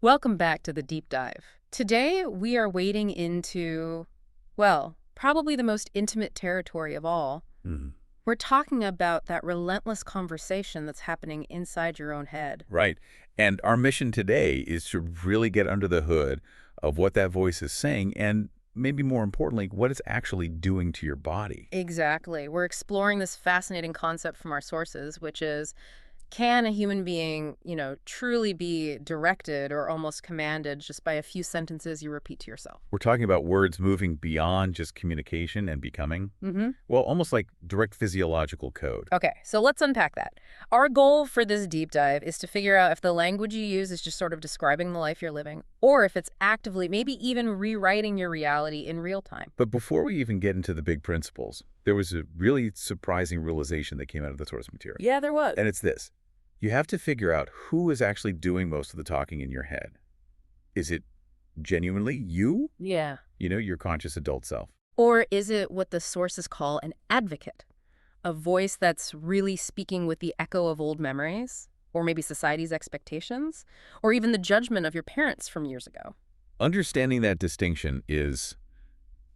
Welcome back to the deep dive. Today, we are wading into, well, probably the most intimate territory of all. Mhm. We're talking about that relentless conversation that's happening inside your own head. Right. And our mission today is to really get under the hood of what that voice is saying and maybe more importantly, what it's actually doing to your body. Exactly. We're exploring this fascinating concept from our sources, which is, can a human being, truly be directed or almost commanded just by a few sentences you repeat to yourself? We're talking about words moving beyond just communication and becoming, Mm-hmm. well, almost like direct physiological code. Okay, so let's unpack that. Our goal for this deep dive is to figure out if the language you use is just sort of describing the life you're living, or if it's actively, maybe even rewriting your reality in real time. But before we even get into the big principles, there was a really surprising realization that came out of the source material. Yeah, there was. And it's this. You have to figure out who is actually doing most of the talking in your head. Is it genuinely you? Yeah. Your conscious adult self. Or is it what the sources call an advocate? A voice that's really speaking with the echo of old memories? Or maybe society's expectations? Or even the judgment of your parents from years ago? Understanding that distinction is,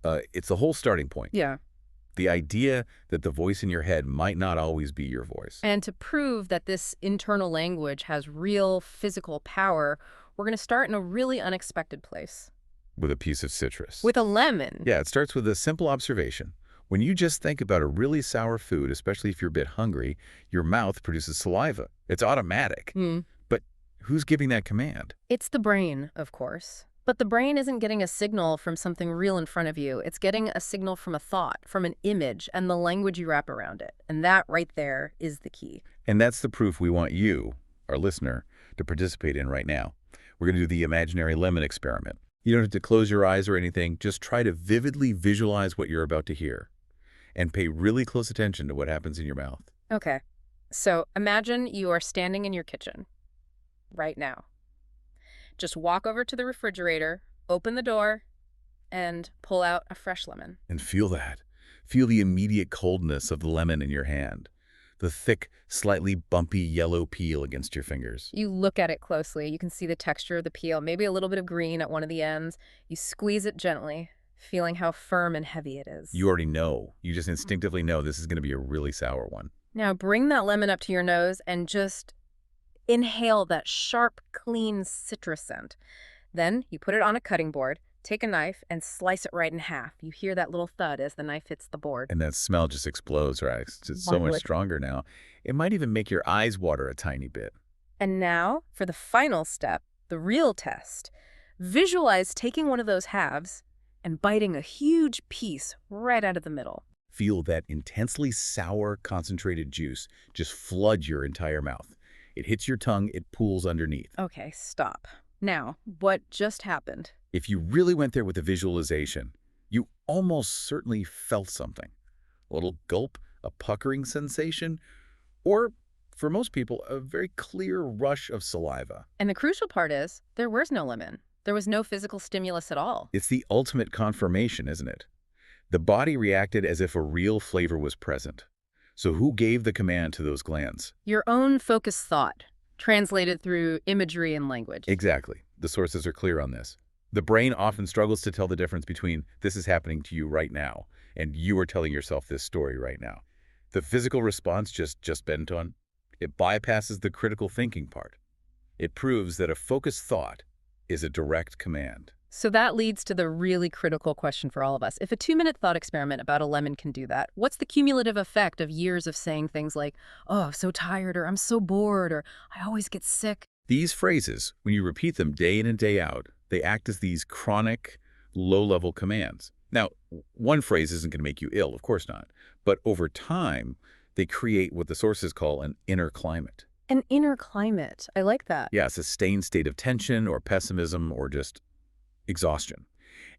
it's the whole starting point. Yeah. The idea that the voice in your head might not always be your voice. And to prove that this internal language has real physical power, we're going to start in a really unexpected place. With a piece of citrus. With a lemon. Yeah, it starts with a simple observation. When you just think about a really sour food, especially if you're a bit hungry, your mouth produces saliva. It's automatic. But who's giving that command? It's the brain, of course. But the brain isn't getting a signal from something real in front of you. It's getting a signal from a thought, from an image, and the language you wrap around it. And that right there is the key. And that's the proof we want you, our listener, to participate in right now. We're going to do the imaginary lemon experiment. You don't have to close your eyes or anything. Just try to vividly visualize what you're about to hear and pay really close attention to what happens in your mouth. Okay. So imagine you are standing in your kitchen right now. Just walk over to the refrigerator, open the door, and pull out a fresh lemon. And feel that. Feel the immediate coldness of the lemon in your hand. The thick, slightly bumpy yellow peel against your fingers. You look at it closely. You can see the texture of the peel, maybe a little bit of green at one of the ends. You squeeze it gently, feeling how firm and heavy it is. You already know. You just instinctively know this is going to be a really sour one. Now bring that lemon up to your nose and just inhale that sharp, clean citrus scent. Then you put it on a cutting board, take a knife, and slice it right in half. You hear that little thud as the knife hits the board. And that smell just explodes, right? It's just so much stronger now. It might even make your eyes water a tiny bit. And now, for the final step, the real test. Visualize taking one of those halves and biting a huge piece right out of the middle. Feel that intensely sour, concentrated juice just flood your entire mouth. It hits your tongue, it pools underneath. Okay, stop. Now, what just happened? If you really went there with the visualization, you almost certainly felt something. A little gulp, a puckering sensation, or, for most people, a very clear rush of saliva. And the crucial part is, there was no lemon. There was no physical stimulus at all. It's the ultimate confirmation, isn't it? The body reacted as if a real flavor was present. So who gave the command to those glands? Your own focused thought, translated through imagery and language. Exactly. The sources are clear on this. The brain often struggles to tell the difference between this is happening to you right now and you are telling yourself this story right now. The physical response just bent on, it bypasses the critical thinking part. It proves that a focused thought is a direct command. So that leads to the really critical question for all of us. If a 2-minute thought experiment about a lemon can do that, what's the cumulative effect of years of saying things like, oh, I'm so tired, or I'm so bored, or I always get sick? These phrases, when you repeat them day in and day out, they act as these chronic, low-level commands. Now, one phrase isn't going to make you ill, of course not. But over time, they create what the sources call an inner climate. An inner climate. I like that. Yeah, a sustained state of tension or pessimism or just exhaustion.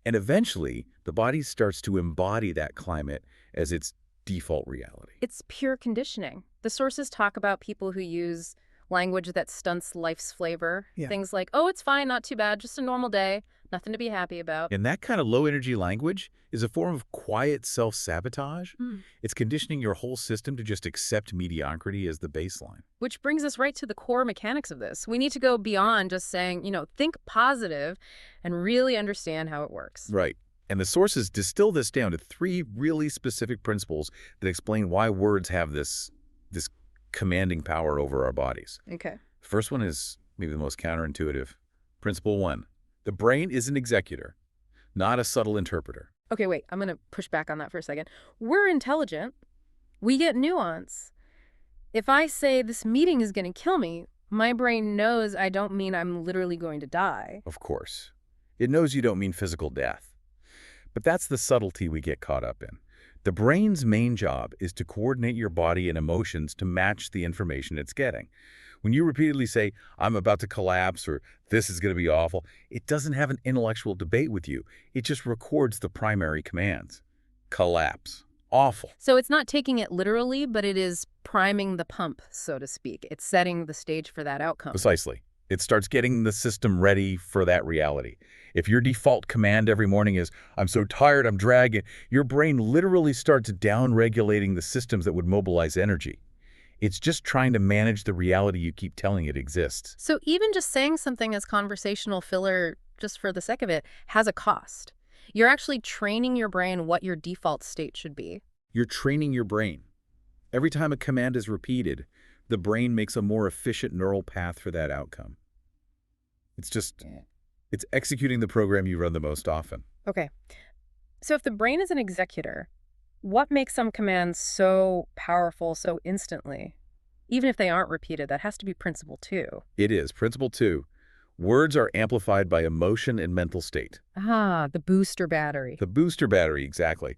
And eventually, the body starts to embody that climate as its default reality. It's pure conditioning. The sources talk about people who use language that stunts life's flavor. Yeah. Things like, oh, it's fine, not too bad, just a normal day, nothing to be happy about. And that kind of low-energy language is a form of quiet self-sabotage. Hmm. It's conditioning your whole system to just accept mediocrity as the baseline. Which brings us right to the core mechanics of this. We need to go beyond just saying, think positive and really understand how it works. Right. And the sources distill this down to 3 really specific principles that explain why words have this commanding power over our bodies. Okay. The first one is maybe the most counterintuitive. Principle 1. The brain is an executor, not a subtle interpreter. Okay, wait, I'm going to push back on that for a second. We're intelligent. We get nuance. If I say this meeting is going to kill me, my brain knows I don't mean I'm literally going to die. Of course. It knows you don't mean physical death. But that's the subtlety we get caught up in. The brain's main job is to coordinate your body and emotions to match the information it's getting. When you repeatedly say, I'm about to collapse, or this is going to be awful, it doesn't have an intellectual debate with you. It just records the primary commands. Collapse. Awful. So it's not taking it literally, but it is priming the pump, so to speak. It's setting the stage for that outcome. Precisely. It starts getting the system ready for that reality. If your default command every morning is, I'm so tired, I'm dragging, your brain literally starts down-regulating the systems that would mobilize energy. It's just trying to manage the reality you keep telling it exists. So even just saying something as conversational filler, just for the sake of it, has a cost. You're actually training your brain what your default state should be. You're training your brain. Every time a command is repeated, the brain makes a more efficient neural path for that outcome. It's executing the program you run the most often. Okay. So if the brain is an executor, what makes some commands so powerful so instantly? Even if they aren't repeated, that has to be principle 2. It is. Principle 2. Words are amplified by emotion and mental state. Ah, the booster battery. The booster battery, exactly.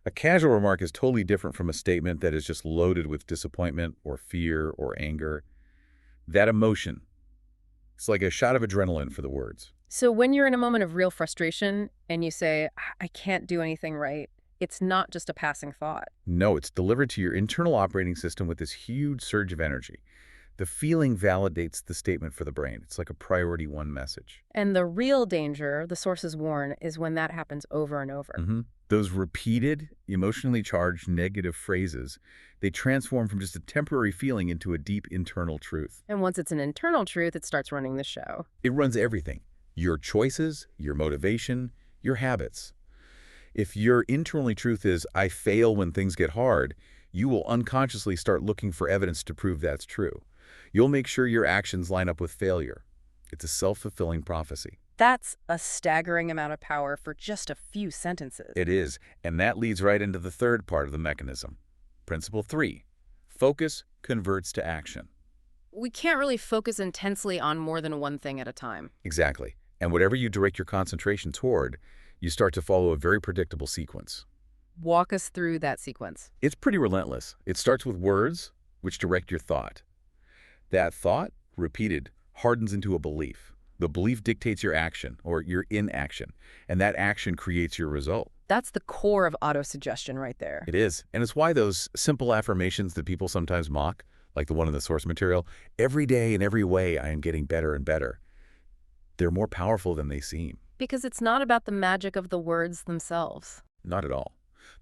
A casual remark is totally different from a statement that is just loaded with disappointment or fear or anger. That emotion, it's like a shot of adrenaline for the words. So when you're in a moment of real frustration and you say, I can't do anything right, it's not just a passing thought. No, it's delivered to your internal operating system with this huge surge of energy. The feeling validates the statement for the brain. It's like a priority 1 message. And the real danger, the sources warn, is when that happens over and over. Those repeated, emotionally charged negative phrases, they transform from just a temporary feeling into a deep internal truth. And once it's an internal truth, it starts running the show. It runs everything. Your choices, your motivation, your habits. If your internally truth is, I fail when things get hard, you will unconsciously start looking for evidence to prove that's true. You'll make sure your actions line up with failure. It's a self-fulfilling prophecy. That's a staggering amount of power for just a few sentences. It is, and that leads right into the third part of the mechanism. Principle 3. Focus converts to action. We can't really focus intensely on more than one thing at a time. Exactly. And whatever you direct your concentration toward, you start to follow a very predictable sequence. Walk us through that sequence. It's pretty relentless. It starts with words, which direct your thought. That thought, repeated, hardens into a belief. The belief dictates your action, or your inaction, and that action creates your result. That's the core of autosuggestion right there. It is, and it's why those simple affirmations that people sometimes mock, like the one in the source material, every day in every way I am getting better and better, they're more powerful than they seem. Because it's not about the magic of the words themselves. Not at all.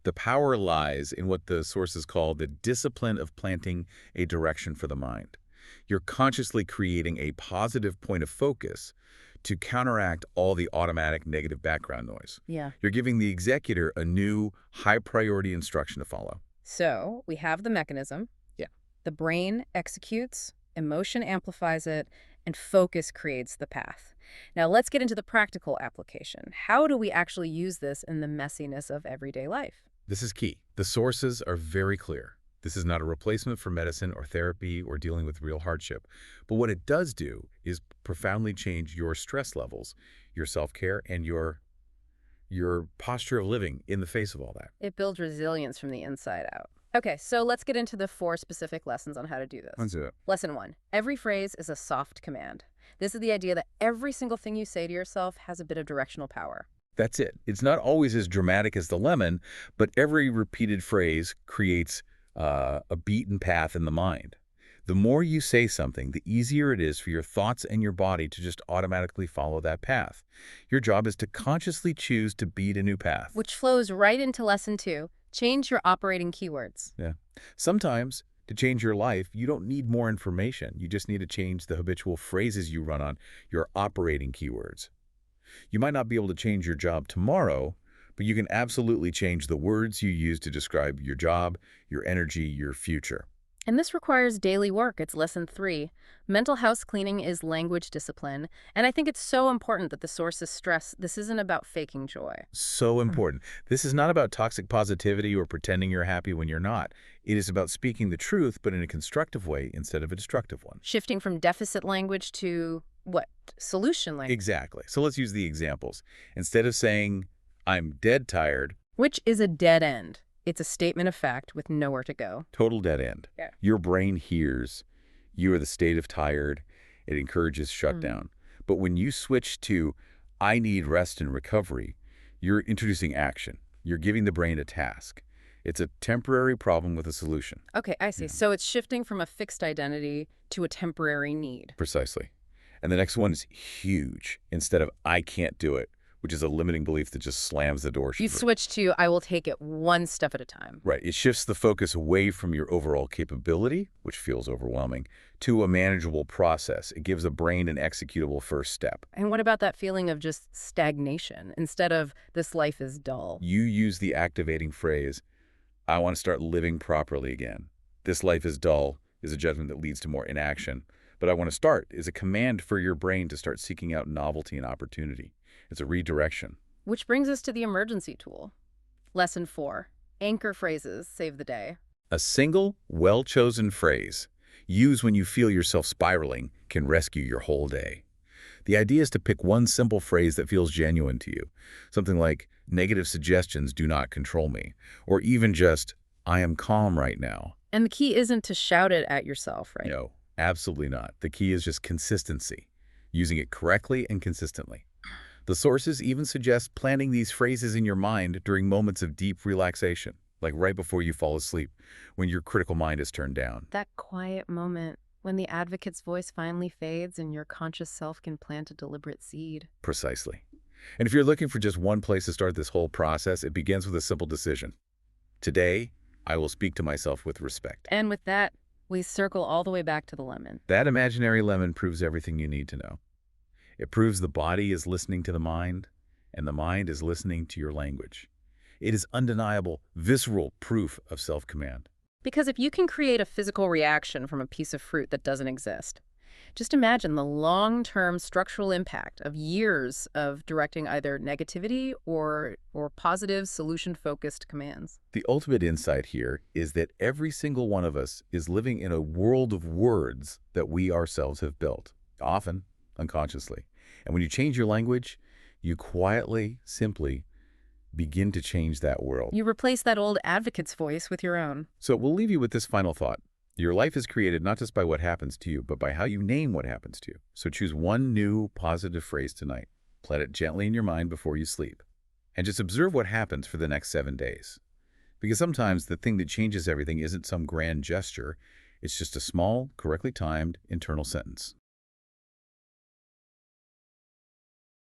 The power lies in what the sources call the discipline of planting a direction for the mind. You're consciously creating a positive point of focus to counteract all the automatic negative background noise. Yeah. You're giving the executor a new, high-priority instruction to follow. So we have the mechanism. Yeah. The brain executes, emotion amplifies it, and focus creates the path. Now let's get into the practical application. How do we actually use this in the messiness of everyday life? This is key. The sources are very clear. This is not a replacement for medicine or therapy or dealing with real hardship. But what it does do is profoundly change your stress levels, your self-care, and your posture of living in the face of all that. It builds resilience from the inside out. Okay, so let's get into the 4 specific lessons on how to do this. Let's do it. Lesson 1. Every phrase is a soft command. This is the idea that every single thing you say to yourself has a bit of directional power. That's it. It's not always as dramatic as the lemon, but every repeated phrase creates a beaten path in the mind. The more you say something, the easier it is for your thoughts and your body to just automatically follow that path. Your job is to consciously choose to beat a new path. Which flows right into lesson 2. Change your operating keywords. Yeah. Sometimes, to change your life, you don't need more information. You just need to change the habitual phrases you run on, your operating keywords. You might not be able to change your job tomorrow, but you can absolutely change the words you use to describe your job, your energy, your future. And this requires daily work. It's lesson 3. Mental house cleaning is language discipline. And I think it's so important that the sources stress this isn't about faking joy. So important. This is not about toxic positivity or pretending you're happy when you're not. It is about speaking the truth, but in a constructive way instead of a destructive one. Shifting from deficit language to, what, solution language? Exactly. So let's use the examples. Instead of saying, I'm dead tired, Which is a dead end. It's a statement of fact with nowhere to go. total dead end. Yeah. Your brain hears, you are the state of tired. It encourages shutdown. But when you switch to, I need rest and recovery, you're introducing action. You're giving the brain a task. It's a temporary problem with a solution. Okay, I see. Yeah. So it's shifting from a fixed identity to a temporary need. Precisely. And the next one is huge. Instead of, I can't do it, which is a limiting belief that just slams the door You shut. switch to, I will take it one step at a time. Right. It shifts the focus away from your overall capability, which feels overwhelming, to a manageable process. It gives the brain an executable first step. And what about that feeling of just stagnation instead of this life is dull? You use the activating phrase, I want to start living properly again. This life is dull is a judgment that leads to more inaction. But I want to start is a command for your brain to start seeking out novelty and opportunity. It's a redirection. Which brings us to the emergency tool. Lesson 4. Anchor phrases save the day. A single, well-chosen phrase, used when you feel yourself spiraling, can rescue your whole day. The idea is to pick one simple phrase that feels genuine to you. Something like, negative suggestions do not control me. Or even just, I am calm right now. And the key isn't to shout it at yourself, right? No, absolutely not. The key is just consistency, using it correctly and consistently. The sources even suggest planting these phrases in your mind during moments of deep relaxation, like right before you fall asleep, when your critical mind is turned down. That quiet moment when the advocate's voice finally fades and your conscious self can plant a deliberate seed. Precisely. And if you're looking for just one place to start this whole process, it begins with a simple decision. Today, I will speak to myself with respect. And with that, we circle all the way back to the lemon. That imaginary lemon proves everything you need to know. It proves the body is listening to the mind, and the mind is listening to your language. It is undeniable, visceral proof of self-command. Because if you can create a physical reaction from a piece of fruit that doesn't exist, just imagine the long-term structural impact of years of directing either negativity or positive solution-focused commands. The ultimate insight here is that every single one of us is living in a world of words that we ourselves have built, often unconsciously. And when you change your language, you quietly, simply begin to change that world. You replace that old advocate's voice with your own. So we'll leave you with this final thought. Your life is created not just by what happens to you, but by how you name what happens to you. So choose one new positive phrase tonight. Plant it gently in your mind before you sleep. And just observe what happens for the next 7 days. Because sometimes the thing that changes everything isn't some grand gesture. It's just a small, correctly timed internal sentence.